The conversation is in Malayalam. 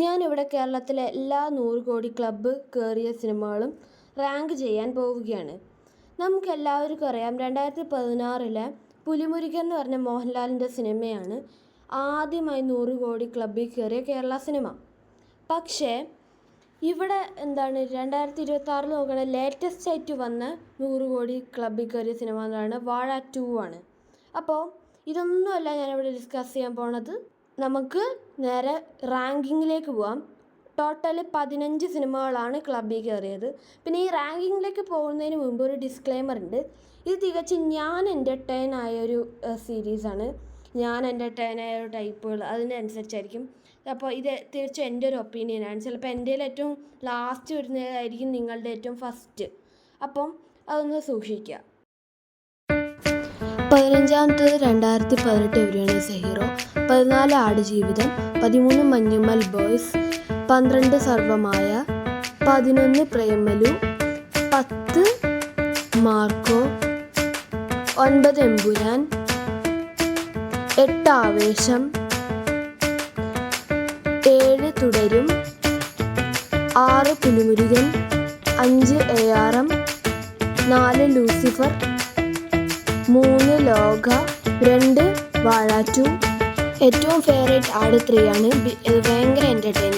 ഞാനിവിടെ കേരളത്തിലെ എല്ലാ 100 കോടി ക്ലബ്ബ് കയറിയ സിനിമകളും റാങ്ക് ചെയ്യാൻ പോവുകയാണ്. നമുക്കെല്ലാവർക്കും അറിയാം 2016 പുലിമുരുകൻ എന്ന് പറഞ്ഞ മോഹൻലാലിൻ്റെ സിനിമയാണ് ആദ്യമായി 100 കോടി ക്ലബ്ബിൽ കയറിയ കേരള സിനിമ. പക്ഷേ ഇവിടെ 2026 നോക്കുകയാണെങ്കിൽ ലേറ്റസ്റ്റ് ആയിട്ട് വന്ന 100 കോടി ക്ലബ്ബിൽ കയറിയ സിനിമ എന്നാണ് വാഴ 2 ആണ്. അപ്പോൾ ഇതൊന്നുമല്ല ഞാനിവിടെ ഡിസ്കസ് ചെയ്യാൻ പോണത്. നമുക്ക് നേരെ റാങ്കിങ്ങിലേക്ക് പോവാം. ടോട്ടൽ 15 സിനിമകളാണ് ക്ലബ്ബിൽ കയറിയത്. പിന്നെ ഈ റാങ്കിങ്ങിലേക്ക് പോകുന്നതിന് മുമ്പ് ഒരു ഡിസ്ക്ലെയിമർ ഉണ്ട്. ഇത് തികച്ചും ഞാൻ എൻ്റർടൈൻ ആയൊരു സീരീസാണ്. ഞാൻ എൻ്റർടൈൻ ആയ ഒരു ടൈപ്പുകൾ അതിനനുസരിച്ചായിരിക്കും. അപ്പോൾ ഇത് തീർച്ചയായും എൻ്റെ ഒരു ഒപ്പീനിയനാണ്. ചിലപ്പോൾ എൻ്റെ ഏറ്റവും ലാസ്റ്റ് വരുന്നതായിരിക്കും നിങ്ങളുടെ ഏറ്റവും ഫസ്റ്റ്. അപ്പം അതൊന്ന് സൂക്ഷിക്കുക. 15ാമത്തേത് 2018 എവരിയാണ് hero, 14 Aadujeevitham, 13 Manjummel boys, 12 സർവമായ, 11 Premalu, 10 Marco, 9 Empuraan, 8 ആവേശം, 7 തുടരും, 6 പുലിമുരുകൻ, 5 ARM, 4 ലൂസിഫർ, 3 ലോക, 2 വാഴ 2. ഏറ്റവും ഫേവറേറ്റ് ആട് 3 ആണ്. ഭയങ്കര എൻ്റർടൈനിങ്